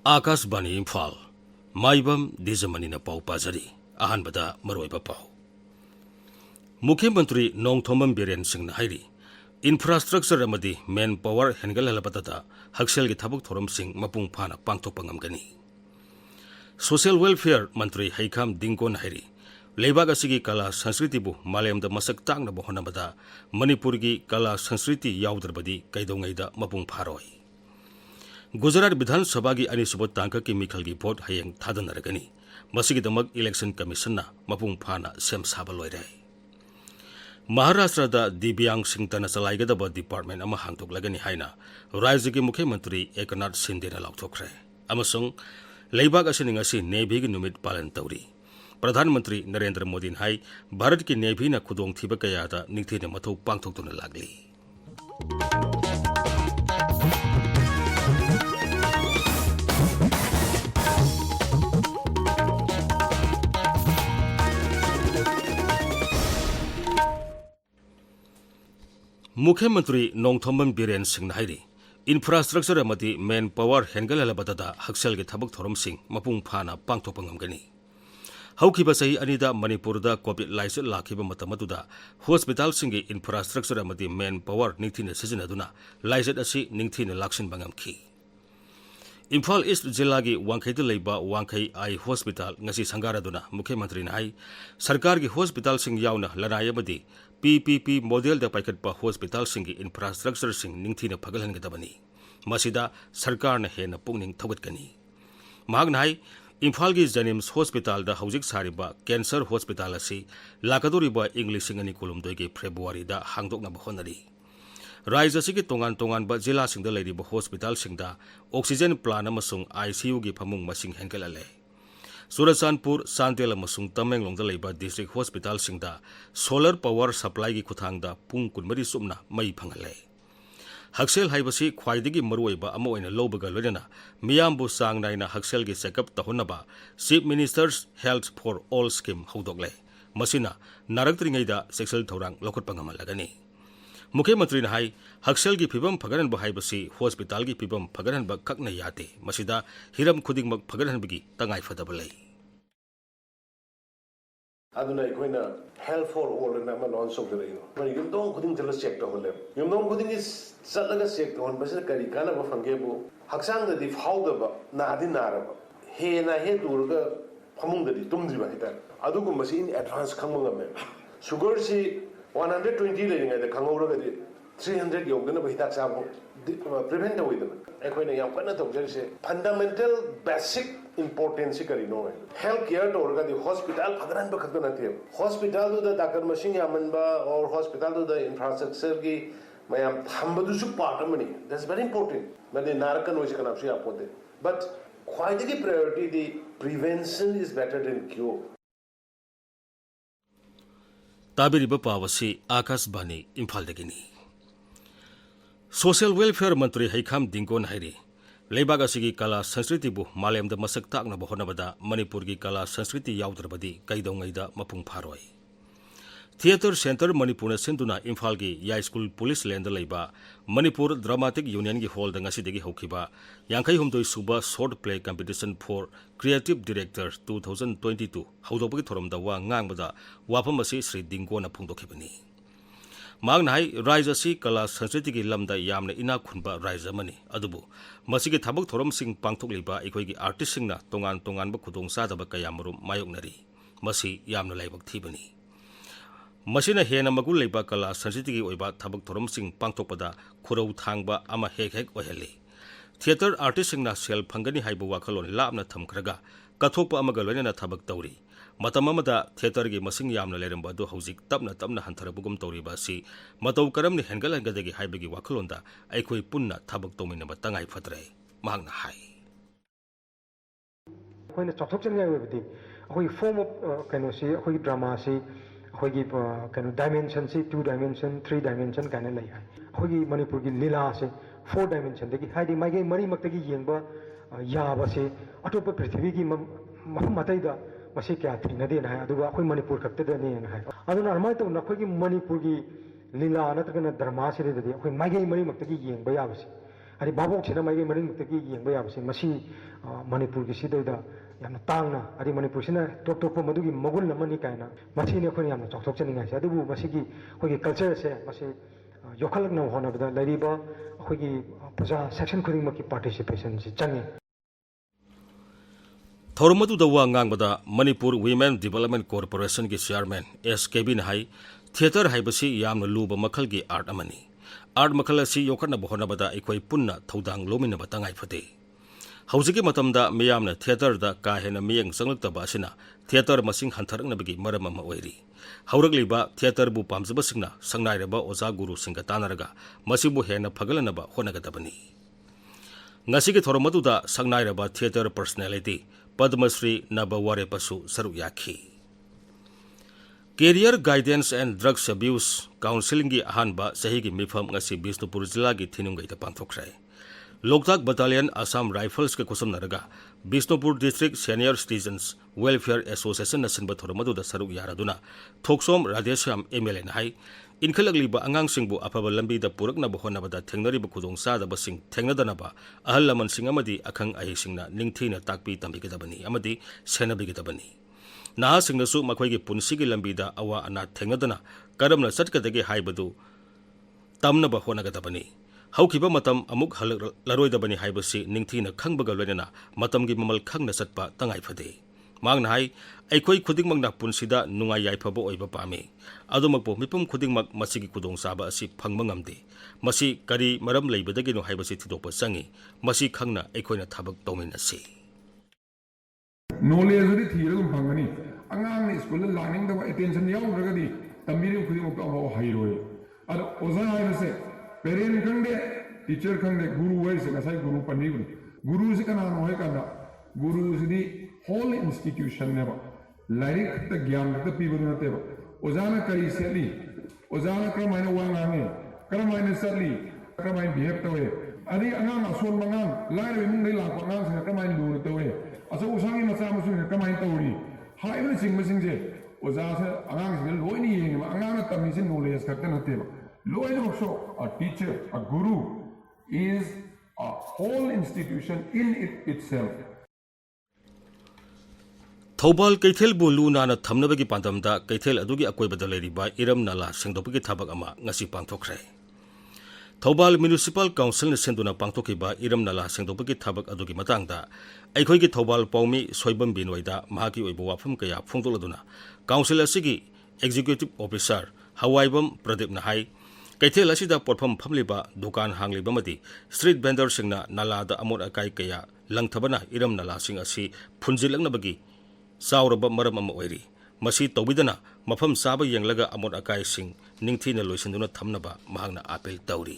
Akashbani Imphal, Maibam Dwijamani na pau pazari, ahanbada maroiba pau. Mukhyamantri Nongthomam Biren Singh na hairi, infrastructure amadi manpower hengalalabatata Haksel gi thabuk thorom sing mapung phana pangthokpa ngamgani. Social welfare mantri Haikam Dingko na hairi, leibag asigi kala sanskriti bu malayamda masak tangna bo honamada Manipur gi kala sanskriti yaudarbadi kaidongaida mapung pharoi. Gujarat Bidhan Sabha gi ani subot tangka ki mikhal gi vote hayeng thadanaragani masigi damak election commission na mapung phana sem saba loire. Maharashtra da Divyang Singh tana chalaigadaba department ama hangtoklagani haina Rajya gi Mukhyamantri Eknath Shinde na lauthokre amasung leibag asini ngasi Navy gi numit palan tawri. Pradhan Mantri Narendra Modi hai Bharat ki Navy na khudong thiba kaya da ningthi na mathau pangthoktuna lagli. Mukhyamantri Nongthomam Biren Singh na hairi infrastructure amati manpower hengalalabadada Haksel gi thabuk thorom sing mapung phana pangthokpa ngamgani. Haukiba sahi anida Manipurda COVID laise lakhiba matamaduda hospital singi infrastructure amati manpower ningthina sizinaduna laise asi ningthina laksin bangamki. Imphal East Jilla gi Wangkhaidu leiba Wangkhai Eye Hospital ngasi sangaraduna Mukhyamantri na hai sarkar gi hospital sing yauna lanai amadi PPP model da paikatpa hospital singi infrastructure sing ningthina phagalhangadabani masida sarkar na hena pungning thogatkani. Mahakna hai Imphal gi Janims Hospital da haujik sariba cancer hospital asi lakadoriba English singani kulumdoi gi February da hangdokna bahonari. Rajya sigi tongan ba jila singda leiriba hospital singda oxygen plant amasung ICU gi phamung masing hengalale. Surachandpur, Santel amasung Tamenglongda leiba district hospital singda solar power supply gi khuthangda pung kunmari sumna mai phangale. Haksel haibasi khwaidagi maruoiba ama oina lobaga loina miyambu sang naina Haksel gi checkup tahonaba Chief Minister's Health for All scheme hodokle. Masina naraktringaida sexual thorang lokotpa ngamalagani. Mukhyamantri na hai Haksel gi phibam phagaran ba haibasi hospital gi phibam phagaran ba kakna yate masida hiram khudingmak phagaran bagi tangai fadabale. Aduna ikoina health for all na ma launch of the rain mari yumdong khuding jala check to holle yumdong khuding is chalaga check to hon basa kari kana ba phangge bu haksang da di phauda ba na di nara ba he na he durga phamung da di tumdri ba hita adu gu masi in advance khangma me sugar si 120 leading at the Kangola 300 Yogana Hitak Sabo prevent the with them. Equina Yampana fundamental basic importance. Health care to the hospital, Pagaran Bakanatim. Hospital to the Dakar Machine Yamanba or hospital to the infrastructure, Mayam Hambadusu Partamani. That's very important. But the Narakan was can actually upon it. But quite the priority, the prevention is better than cure. Tabiriba pawasi Akashbani Imphal dagini. Social welfare mantri Haikam Dingko na hairi leibag asigi kala sanskriti bu malayamda masak takna bo honabada Manipur gi kala sanskriti yaudrabadi kaidongaida mapung pharoi. Theatre Center Manipur na senduna Imphal gi High School Police Land leiba Manipur Dramatic Union gi hall da ngasi degi hokiba Yankai humdoi suba short play competition for Creative Director 2022 haudobagi thorom da wa ngangbada wafam asi Sri Dingko na phungdokhibani. Magna hai Rajya si kala sanskriti gi lamda yamna ina khunba Dwijamani adubu masigi thabak thorom sing pangthokliba ikoi gi artist singna tongan ba khudong sadaba kayamarum mayoknari masi yamna laibak thibani. Masina hena magul leiba kala sanskriti gi oiba thabak thorom sing pangthokpada khurau thangba ama hek oheli. Theater artist singna sel phangani haiba wakhalon lapna thamkhraga kathokpa amaga loina thabak tawri. Matamamada theater gi masing yamna leramba do haujik tapna hantarabugum tawriba si matau karamni hengalangadagi haibagi wakhalonda aikoi punna thabak tominaba tangai phatre mahangna hai. When the talk to me, we form up can see we drama see we can dimension see 2 dimension 3 dimension kind of like we Manipur gi lila se 4 dimension degi haidi magi mari maktagi yengba ya ba se atopa prithvi gi matai da masi kya thina de na aduga khoi Manipur khakte de ne na aduna armai to na khoi gi Manipur gi lila na ta kana dharma se de khoi magi mari maktagi yengba ya ba se ꯑꯗꯩ ꯚꯥꯕꯣꯛꯁꯤꯅ ꯃꯥꯏꯀꯩ ꯃꯔꯤꯃꯨꯛꯇꯒꯤ ꯌꯦꯡꯕ ꯌꯥꯕꯁꯦ ꯃꯁꯤ ꯃꯅꯤꯄꯨꯔꯒꯤ ꯁꯤꯗꯩꯗ ꯌꯥꯝꯅ ꯇꯥꯡꯅ ꯑꯗꯩ ꯃꯅꯤꯄꯨꯔꯁꯤꯅ ꯇꯣꯞ ꯇꯣꯞꯄ ꯃꯗꯨꯒꯤ ꯃꯒꯨꯟ ꯑꯃꯅꯤ ꯀꯥꯏꯅ ꯃꯁꯤꯅꯤ ꯑꯩꯈꯣꯏꯅ ꯌꯥꯝꯅ ꯆꯥꯎꯊꯣꯛꯆꯅꯤꯡꯉꯥꯏꯁꯦ ꯑꯗꯨꯕꯨ ꯃꯁꯤꯒꯤ ꯑꯩꯈꯣꯏꯒꯤ ꯀꯜꯆꯔꯁꯦ ꯃꯁꯤ ꯌꯣꯛꯈꯠꯂꯛꯅꯕ ꯍꯣꯠꯅꯕꯗ ꯂꯩꯔꯤꯕ ꯑꯩꯈꯣꯏꯒꯤ प्रजा सेक्शन खुदिंगमक्की पार्टिसिपेशन से चंगे थौरम अदुदा वा ngangbada Manipur Women Development Corporation की चेयरमैन SKB न हाई थिएटर हाइबसी यामन लुब मखलगी आर्ट अमनी आर्ट मखल असि योखनब होनबदा अखोई पुन्ना थौदांग लोमिनब तंगाई फते हौजिकी मतमदा मियामना थिएटर दा का हेना मियंग संगलक्तबा असिना थिएटर मसिंग हंथरंगनबगी मरम अमा ओइरी हौरगलिबा थिएटर बु पामजबसिंगना संगनाइरबा ओजा गुरु सिंगा तानरगा मसिबु हेना फगलनबा होनगदबनी ngasi थौरम अदुदा संगनाइरबा थिएटर पर्सनालिटी पद्मश्री नबवारे पसु सरुक याखी career guidance and drugs abuse counselling की अहानबा सही की मिफम ngasi बिष्णुपुर जिला की थिनुंगैदा पांथोखरे लोकताक बटालियन असम राइफल्स के कुसम नरगा Bishnupur district senior citizens welfare association नसिनबा थोरमदुदा सरुक यारादुना थोकसोम राधेश्याम एमएलए नाई इनखलगलिबा अंगांसिंगबु अफबा लंबीदा पुरकनबा होनबदा थेंगनरिबा खुदोंसादबसिंग थेंगनदनबा अहल लमनसिंग अमदी अखंग अहिसिंगना निंगथीना ताकपी तंबिगदबनी अमदी सेनबिगदबनी नाहासिंगनसु मखोइगी पुनसिगी लंबीदा अवा अना थेंगनदना करमना चटकदगे हाइबदु तमनबा होनगदबनी हौखिबा मतम अमुक हलरोइदबनी हाइबसी निंगथीना खंगबगा लोइनना मतमगी ममल खंगना चटपा तंगाई फदे मांगना हाई अखोई खुदिंगमंगना पुनसिदा नुंगाई याइफबा ओइबा पामे अदुमकपो मिपुम खुदिंगमक मसिगी खुदोंसाबा असि फंगबा ngamde मसि करी मरम लैबदगिनो हाइबसी थिदोकपा चंगी मसि खंगना अखोइना थबक तौमिनसि नॉलेज दी थीरगम फंगनी अंगांग स्कूल लार्निंग द अटेंशन याउरगदी तंबिरि खुदिंगमक अबो हाइरोय अद ओजा हाइबसे पेरेंट खंगदे टीचर खंगदे गुरु वैसे नसाई गुरु पनिबु गुरु से कनानो होय कांदा गुरु सिदी होल इंस्टीट्यूशन नेबा लाइक द ज्ञान द पीबु नतेबा ओजाना करी सेली ओजाना क्रमाइना वांगांगे क्रमाइना सली क्रमाइना बिहेव तवे अदि अंगांग असोल मंगांग लाइरे मुंगै लाको अंगांग से क्रमाइना लु तवे असो उसांगी मचा मसु क्रमाइना तौरी हाइबन सिंगबसिंगजे ओजासे अंगांग से लोइनी येंगबा अंगांग तमिसिन knowledge खक्ता नतेबा लोइनोसो a teacher a guru is a whole institution in itself Thoubal Keithel बुलु नाना थमनबगी पांदमदा कैथेल अदुगी अकोइबदा लेरिबा इरम नाला सेंगदोपगी थबक अमा ngasi पांथोखरे थौबाल म्युनिसिपल काउंसिल न सेंदुना पांथोखिबा इरम नाला सेंगदोपगी थबक अदुगी मतंगदा अखोइगी थौबाल पौमी सोइबम बिनोइदा महाकी ओइबो वाफम कया फोंदोलदुना काउंसिल असिगी एग्जीक्यूटिव ऑफिसर हवाइबम प्रदीप नाहाई कैथेल असिदा पोरफम फमलिबा दुकान हांगलिबमदी स्ट्रीट वेंडर सिंगना नालादा अमोर अकाई कया लंगथबना इरम नाला सिंग असि फुंजिलंगनबगी चाउरब मरम अमा ओइरी मसी तौबिदना मफम साबा येंगलगा अमोट अकाई सिंग निंगथीना लोइसंदुना थमनबा महांगना अपील तौरी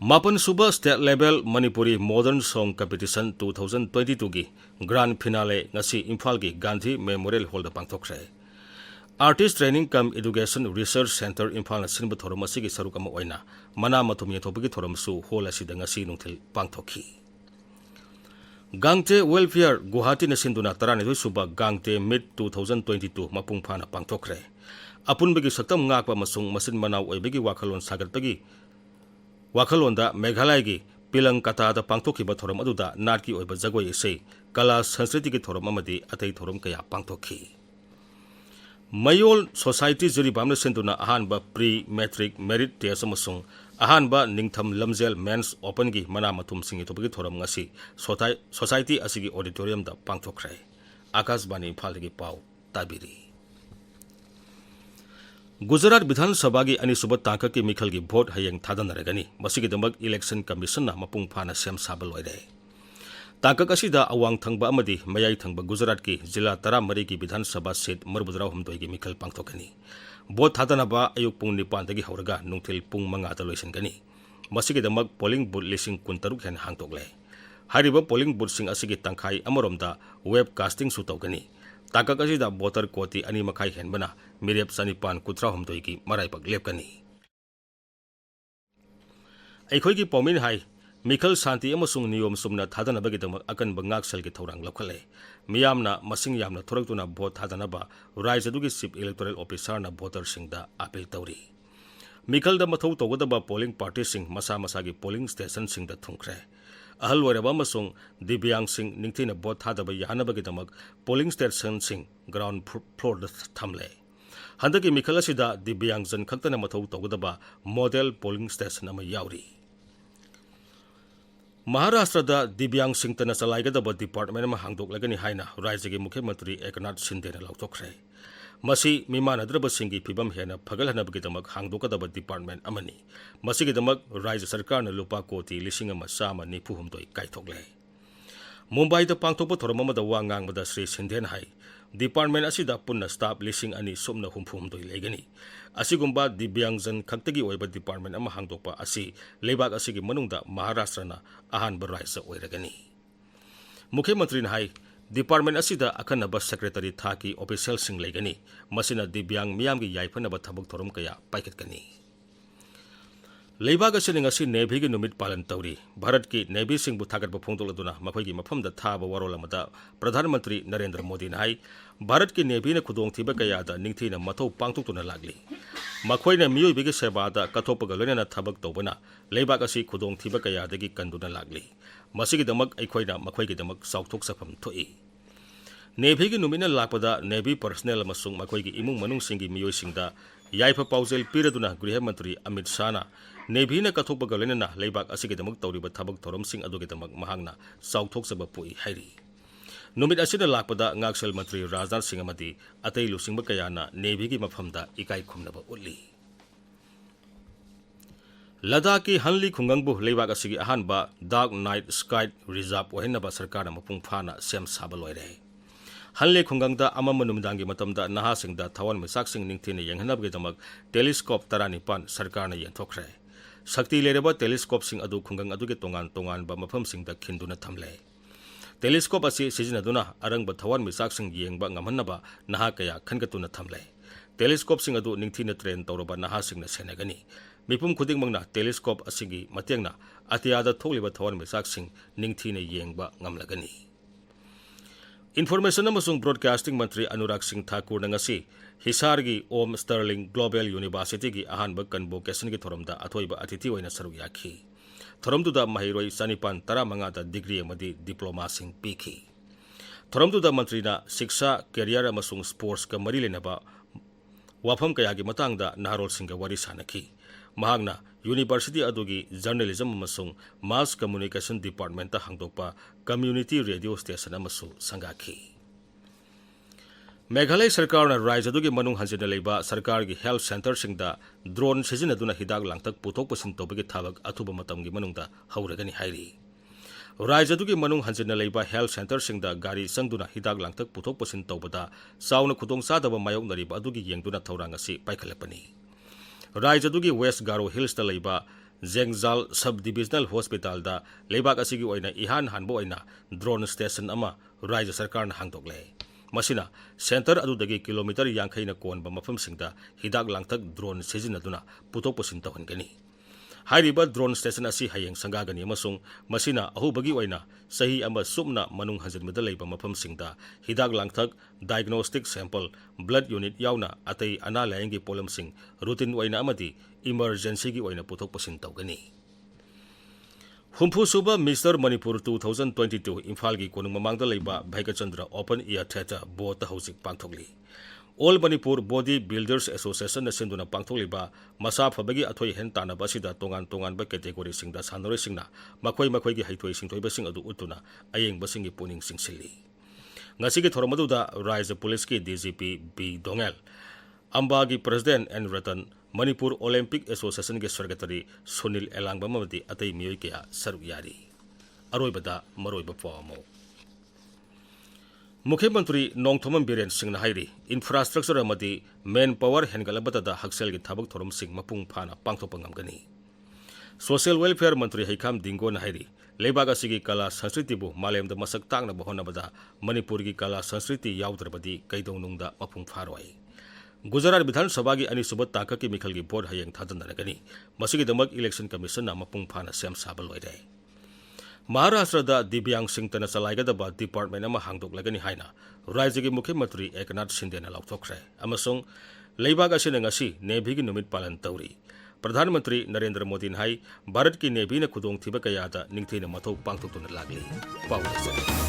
मापन सुबह state level Manipuri modern song competition 2022 की ग्रांड फिनाले ngasi इम्फाल की गांधी मेमोरियल हॉल पांथोखरे artist training cum education research centre Imphal सिंब थोरम असिगी सरुक अमा ओइना मना मथुम येथोपगी थोरमसु हॉल असिदा ngasi नुंथिल पांथोखी Gangte welfare Guwahati na sinduna taranidoi suba Gangte mid 2022 mapung phana pangthokre apunbagi saktam ngakpa masung masin manaw oibagi wakhalon sagatpagi wakhalonda Meghalaya gi pilang kata da pangthokhiba thoram aduda narki oiba jagoi sei kala sanskriti gi thoram amadi atai thoram kaya pangthokhi Mayol society juri bamna sinduna ahanba pre matric merit test amasung ahanba ningtham lamjel men's open gi mana mathum singi topagi thoram ngasi society asigi auditorium da pangthokre akashbani Imphal gi pau tabiri Gujarat Vidhan Sabha gi ani suba tangka ki mikhal gi vote hayeng thadanaragani masigi damak election commission na mapung phana sem sabal oire tangka asida awang thangba amadi mayai thangba Gujarat ki jila 13 ki Vidhan Sabha seat marbudra humdoi gi mikhal pangthokani vote thadanaba ayuk pung 9 dagi hauraga nungthil pung 5 da loisingani masigi damak polling booth lising 13 hen hangtokle hariba polling booth sing asigi tangkhai amoromda webcasting su tawgani tangka asida voter koti ani makhai henbana mirep sanipan 13 ki marai pak lepkani akhoi gi pomin hai Mikhal Santi amasung niyom sumna thadanabagi damak akan bangak sel gi thorang lokhale miyamna masing yamna thoraktuna vote thadanaba raija dugi chief electoral officer na voter singda appeal tawri ꯃꯤꯈꯜꯗ ꯃꯊꯧ ꯇꯧꯒꯗꯕ polling ꯄꯥꯔꯇꯤꯁꯤꯡ ꯃꯁꯥ ꯃꯁꯥꯒꯤ polling ꯁ꯭ꯇꯦꯁꯟꯁꯤꯡꯗ ꯊꯨꯡꯈ꯭ꯔꯦ ꯑꯍꯜ ꯑꯣꯏꯔꯕ ꯑꯃꯁꯨꯡ ꯗꯤꯕ꯭ꯌꯥꯡꯁꯤꯡ ꯅꯤꯡꯊꯤꯅ vote ꯊꯥꯗꯕ ꯌꯥꯍꯟꯅꯕꯒꯤꯗꯃꯛ polling ꯁ꯭ꯇꯦꯁꯟꯁꯤꯡ ground ꯐ꯭ꯂꯣꯔꯗ ꯊꯝꯂꯦ ꯍꯟꯗꯛꯀꯤ ꯃꯤꯈꯜ ꯑꯁꯤꯗ ꯗꯤꯕ꯭ꯌꯥꯡꯖꯟ ꯈꯛꯇꯅ ꯃꯊꯧ ꯇꯧꯒꯗꯕ ꯃꯣꯗꯦꯜ ꯄꯣꯂꯤꯡ ꯁ꯭ꯇꯦꯁꯟ ꯑꯃ ꯌꯥꯎꯔꯤ ꯃꯍꯥꯔꯥꯁꯇ꯭ꯔꯗ ꯗꯤꯕ꯭ꯌꯥꯡꯁꯤꯡꯇꯅ ꯆꯂꯥꯏꯒꯗꯕ ꯗꯤꯄꯥꯔꯠꯃꯦꯟꯠ ꯑꯃ ꯍꯥꯡꯗꯣꯛꯂꯒꯅꯤ ꯍꯥꯏꯅ ꯔꯥꯖ꯭ꯌꯒꯤ ꯃꯨꯈ꯭ꯌ ꯃꯟꯇ꯭ꯔꯤ ꯑꯦꯀꯅꯥꯊ ꯁꯤꯟꯗꯦꯅ ꯂꯥꯎꯊꯣꯛꯈ꯭ꯔꯦ ꯃꯁꯤ ꯃꯤꯃꯥꯟꯅꯗ꯭ꯔꯕꯁꯤꯡꯒꯤ ꯐꯤꯕꯝ ꯍꯦꯟꯅ ꯐꯒꯠꯍꯟꯅꯕꯒꯤꯗꯃꯛ ꯍꯥꯡꯗꯣꯛꯀꯗꯕ ꯗꯤꯄꯥꯔꯠꯃꯦꯟꯠ ꯑꯃꯅꯤ ꯃꯁꯤꯒꯤꯗꯃꯛ ꯔꯥꯖ꯭य ꯁꯔꯀꯥꯔꯅ ꯂꯨꯄꯥ ꯀꯣꯇꯤ 1,194 ꯀꯥꯏꯊꯣꯛꯂꯦ ꯃꯨꯝꯕꯥꯏꯗ ꯄꯥꯡꯊꯣꯛꯄ ꯊꯧꯔꯝ ꯑꯃꯗ ꯋꯥ ꯉꯥꯡꯕꯗ ಶ್ರೀ ꯁꯤꯟꯙꯦꯅ ꯍꯥꯏ ꯗꯤꯄꯥꯔꯠꯃꯦꯟꯠ ꯑꯁꯤꯗ ꯄꯨꯟꯅ ꯁ꯭ꯇꯥꯐ 2,669 ꯂꯩꯒꯅꯤ ꯑꯁꯤꯒꯨꯝꯕ ꯗꯤꯕ꯭ꯌꯥꯡꯖꯟ ꯈꯛꯇꯒꯤ ꯑꯣꯏꯕ ꯗꯤꯄꯥꯔꯠꯃꯦꯟꯠ ꯑꯃ ꯍꯥꯡꯗꯣꯛꯄ ꯑꯁꯤ ꯂꯩꯕꯥꯛ ꯑꯁꯤꯒꯤ ꯃꯅꯨꯡꯗ ꯃꯍꯥꯔꯥꯁꯇ꯭ꯔꯅ ꯑꯍꯥꯟꯕ ꯔꯥꯖ꯭ꯌ ꯑꯣꯏꯔꯒꯅꯤ ꯃꯨꯈ꯭य ꯃꯟꯇ꯭ꯔꯤꯅ ꯍꯥꯏ ꯗꯤꯄꯥꯔꯠꯃꯦꯟꯠ ꯑꯁꯤꯗ ꯑꯈꯟꯅꯕ ꯁꯦꯀ꯭ꯔꯦꯇꯔꯤ ꯊꯥꯛꯀꯤ ꯑꯣꯐꯤꯁꯤꯌꯦꯜꯁꯤꯡ ꯂꯩꯒꯅꯤ ꯃꯁꯤꯅ ꯗꯤꯕ꯭ꯌꯥꯡ ꯃꯤꯌꯥꯝꯒꯤ ꯌꯥꯏꯐꯅꯕ ꯊꯕꯛ ꯊꯧꯔꯝ ꯀꯌꯥ ꯄꯥꯏꯈꯠꯀꯅꯤ ꯂꯩꯕꯥꯛ ꯑꯁꯤꯅ ꯉꯁꯤ ꯅꯦꯚꯤꯒꯤ ꯅꯨꯃꯤꯠ ꯄꯥꯂꯟ ꯇꯧꯔꯤ ꯚꯥꯔꯠꯀꯤ ꯅꯦꯚꯤꯁꯤꯡꯕꯨ ꯊꯥꯒꯠꯄ ꯐꯣꯡꯗꯣꯛꯂꯗꯨꯅ ꯃꯈꯣꯏꯒꯤ ꯃꯐꯝꯗ ꯊꯥꯕ ꯋꯥꯔꯣꯜ ꯑꯃꯗ ꯄ꯭ꯔꯙꯥꯟ ꯃꯟꯇ꯭ꯔꯤ ꯅꯔꯦꯟꯗ꯭ꯔ ꯃꯣꯗꯤꯅ ꯍꯥꯏ ꯚꯥꯔꯠꯀꯤ ꯅꯦꯚꯤꯅ ꯈꯨꯗꯣꯡꯊꯤꯕ ꯀꯌꯥꯗ ꯅꯤꯡꯊꯤꯅ ꯃꯊꯧ ꯄꯥꯡꯊꯣꯛꯇꯨꯅ ꯂꯥꯛꯂꯤ ꯃꯈꯣꯏꯅ ꯃꯤꯑꯣꯏꯕꯒꯤ ꯁꯦꯕꯥꯗ ꯀꯠꯊꯣꯛꯄꯒ ꯂꯣꯏꯅꯅ ꯊꯕꯛ ꯇꯧꯕꯅ ꯂꯩꯕꯥꯛ ꯑꯁꯤ ꯈꯨꯗꯣꯡꯊꯤꯕ ꯀꯌꯥꯗꯒꯤ ꯀꯟꯗꯨꯅ ꯂꯥꯛꯂꯤ ꯃꯁꯤꯒꯤꯗꯃꯛ ꯑꯩꯈꯣꯏꯅ ꯃꯈꯣꯏꯒꯤꯗꯃꯛ ꯆꯥꯎꯊꯣꯛꯆꯐꯝ ꯊꯣꯛꯏ ꯅꯦꯚꯤꯒꯤ ꯅꯨꯃꯤꯠꯅ ꯂꯥꯛꯄꯗ ꯅꯦꯚꯤ ꯄꯔꯁꯅꯦꯜ ꯑꯃꯁꯨꯡ ꯃꯈꯣꯏꯒꯤ ꯏꯃꯨꯡ ꯃꯅꯨꯡꯁꯤꯡꯒꯤ ꯃꯤꯑꯣꯏꯁꯤꯡꯗ ꯌꯥꯏꯐ ꯄꯥꯎꯖꯦꯜ ꯄꯤꯔꯗꯨꯅ ꯒृह ꯃꯟꯇ꯭ꯔꯤ ꯑꯃꯤꯠ ꯁꯥꯍꯅ ꯅꯦꯚꯤꯅ ꯀꯠꯊꯣꯛꯄꯒ ꯂꯣꯏꯅꯅ ꯂꯩꯕꯥꯛ ꯑꯁꯤꯒꯤꯗꯃꯛ ꯇꯧꯔꯤꯕ ꯊꯕꯛ ꯊꯧꯔꯝꯁꯤꯡ ꯑꯗꯨꯒꯤꯗꯃꯛ ꯃꯍꯥꯛꯅ ꯆꯥꯎꯊꯣꯛꯆꯕ ꯄꯣꯛꯏ ꯍꯥꯏꯔꯤ ꯅꯨꯃꯤꯠ ꯑꯁꯤꯗ ꯂꯥꯛꯄꯗ ꯉꯥꯛꯁꯦꯜ ꯃꯟꯇ꯭ꯔꯤ ꯔꯥꯖꯅꯥꯊ ꯁꯤꯡ ꯑꯃꯗꯤ ꯑꯇꯩ ꯂꯨꯆꯤꯡꯕ ꯀꯌꯥꯅ ꯅꯦꯚꯤꯒꯤ ꯃꯐꯝꯗ ꯏꯀꯥꯏ ꯈꯨꯝꯅꯕ ꯎꯠꯂꯤ ꯂꯗꯥꯈꯀꯤ ꯍꯟꯂꯤ ꯈꯨꯡꯒꯪꯕꯨ ꯂꯩꯕꯥꯛ ꯑꯁꯤꯒꯤ ꯑꯍꯥꯟꯕ ꯗꯥꯔꯛ ꯅꯥꯏꯠ ꯁ꯭ꯀꯥꯏ ꯔꯤꯖꯥꯔꯚ ꯑꯣꯏꯍꯟꯅꯕ ꯁꯔꯀꯥꯔꯅ ꯃꯄꯨꯡ ꯐꯥꯅ ꯁꯦꯝ ꯁꯥꯕ ꯂꯣꯏꯔꯦ ꯍꯟꯂꯤ ꯈꯨꯡꯒꯪꯗ ꯑꯃꯝꯕ ꯅꯨꯃꯤꯗꯥꯡꯒꯤ ꯃꯇꯝꯗ ꯅꯍꯥꯁꯤꯡꯗ ꯊꯋꯥꯟꯃꯤꯆꯥꯛꯁꯤꯡ ꯅꯤꯡꯊꯤꯅ ꯌꯦꯡꯍꯟꯅꯕꯒꯤꯗꯃꯛ ꯇꯦꯂꯤꯁꯀꯣꯞ 19 ꯁꯔꯀꯥꯔꯅ ꯌꯦꯟꯊꯣꯛꯈ꯭ꯔꯦ ꯁꯛꯇꯤ ꯂꯩꯔꯕ ꯇꯦꯂꯤꯁꯀꯣꯞꯁꯤꯡ ꯑꯗꯨ ꯈꯨꯡꯒꯪ ꯑꯗꯨꯒꯤ ꯇꯣꯉꯥꯟ ꯇꯣꯉꯥꯟꯕ ꯃꯐꯝꯁꯤꯡꯗ ꯈꯤꯟꯗꯨꯅ ꯊꯝꯂꯦ ꯇꯦꯂꯤꯁꯀꯣꯞ ꯑꯁꯤ ꯁꯤꯖꯤꯟꯅꯗꯨꯅ ꯑꯔꯪꯕ ꯊꯋꯥꯟꯃꯤꯆꯥꯛꯁꯤꯡ ꯌꯦꯡꯕ ꯉꯝꯍꯟꯅꯕ ꯅꯍꯥ ꯀꯌా ꯈꯟꯒꯠꯇꯨꯅ ꯊꯝꯂꯦ ꯇꯦꯂꯤꯁꯀꯣꯞꯁꯤꯡ ꯑꯗꯨ ꯅꯤꯡꯊꯤꯅ ꯇ꯭ꯔꯦꯟ ꯇꯧꯔꯕ ꯅꯍꯥꯁꯤꯡꯅ ꯁꯦꯟꯅꯒꯅꯤ ꯃꯤꯄꯨꯝ ꯈꯨꯗꯤꯡꯃꯛꯅ ꯇꯦꯂꯤꯁꯀꯣꯞ ꯑꯁꯤꯒꯤ ꯃꯇꯦꯡꯅ ꯑꯇꯤꯌꯥꯗ ꯊꯣꯛꯂꯤꯕ ꯊꯋꯥꯟꯃꯤꯆꯥꯛꯁꯤꯡ ꯅꯤꯡꯊꯤꯅ ꯌꯦꯡꯕ ꯉꯝꯂꯒꯅꯤ इन्फॉर्मेशन अमसुंग ब्रॉडकास्टिंग मंत्री अनुराग सिंह ठाकुर नंगसी हिसारगी ओम स्टर्लिंग ग्लोबल यूनिवर्सिटी की अहानब कन्वोकेशन की थोरमदा अथोइबा अतिथि ओइना सरुक याखी थोरमदुदा महिरोई 15 डिग्री अमदी डिप्लोमा सिंह पीखी थोरमदुदा मंत्रीना शिक्षा कैरियर अमसुंग स्पोर्ट्स का मरी लेनबा वाफम कयागी मतंगदा नहारोल सिंह वरी सानखी महागना यूनिवर्सिटी अदुगी जर्नलिज्म अमसुंग मास कम्युनिकेशन डिपार्टमेंट हांगदोकपा कम्युनिटी रेडियो स्टेशन अमसु संगाखी मेघालय सरकार राज्य अदुगी मनुंग हंजिना लेबा सरकार की हेल्थ सेंटर सिंगदा ड्रोन सिजिनदुना हिदाक लांगतक पुथोक पसिन तौबगी थाबक अथुब मतमगी मनुंगदा हौरगनी हाइरी राज्य अदुगी मनुंग हंजिना लेबा हेल्थ सेंटर सिंगदा गाड़ी संगदुना हिदाक लांगतक पुथोक पसिन तौबदा साउना खुदोंग सादबा मायोगनरिबा अदुगी येंगदुना थौरांग असि पाइखलपनी राज्य अदुगी वेस्ट गारो हिल्स लेबा जेंगजाल सब डिविजनल हॉस्पिटल दा लेबाक असिगी ओइना इहान हानबो ओइना ड्रोन स्टेशन अमा राज्य सरकार ना हांगदोकले मसिना सेंटर अदुदगी किलोमीटर 50 ना कोनबा मफमसिंगदा हिदाक लांगतक ड्रोन सिजिनदुना पुथोक पसिन तौहनगनी हाइरिबा ड्रोन स्टेशन असि हयेंग संगागनी अमसुंग मसिना अहुबगी ओइना सही अमा सुपना मनुंग हजिनमदा लेबा मफमसिंगदा हिदाक लांगथक डायग्नोस्टिक सैंपल ब्लड यूनिट यावना अतै अना लायंगी पोलमसिंग रूटीन ओइना अमदी इमरजेंसी की ओइना पुथोक पसिन तौगनी हुम्फुसुबा मिस्टर मणिपुर 2022 इम्फाल की कोनुंग ममांगदा लेबा भाइगचंद्र ओपन एयर थिएटर बोट हौजिक पांथोकली all Manipur body builders association सिंधुना पांथोलिबा मसा फबगी अथोई हेन तानबा सिदा तोंगान तोंगान बा कैटेगोरी सिंगदा सानोरे सिंगना मखोई मखोई की हाइथोई सिंथोइबा सिंग अदु उतुना अयेंग बसिंगी पुनिंग सिंगसिली ngasi ki thoromadu राज्य पुलिस की डीजीपी बी दोंगेल अंबा की president N Ratan Manipur Olympic association के सेक्रेटरी सुनील एलांगबा ममदी अतई मियोई कया सरुक यारी अरोइबदा मरोइबा पावमो मुख्यमंत्री नोंगथोमन बिरेन सिंह हाइरी इंफ्रास्ट्रक्चर अमदी मेन पावर हेनगलबदा हक्सेल की थबक थोरम सिंह मपुंग फाना पांगथोप ngамगनी सोशल वेलफेयर मंत्री हैखाम दिंगो हाइरी लेबाग असिगी कला संस्कृति बु मालेम द मसक तांगना बहोनबदा मणिपुर की कला संस्कृति याउद्रबदी कैदोंनुंगदा मपुंग फारोय गुजरात विधानसभा की अनिसुब ताक की मिखल की भोट हयेंग थादनरगनी मसिगिदमक इलेक्शन कमीशन मपुंग फाना सेम साब लोइरे महाराष्ट्र दिव्यांग सिंह चलाइगदबा डिपार्टमेंट हांगदोकलगनी हाइना राज्य की मुख्यमंत्री एकनाथ शिंदेना लौथोखरे अमसुंग लेबाग असिना ngasi नेभी की नुमित पालन तौरी प्रधानमंत्री नरेंद्र मोदी ने भारत की नेवी ने खुदोंग थिबा कयादा निंगथीना मथौ पांगथोक्तुना लागली। पाउ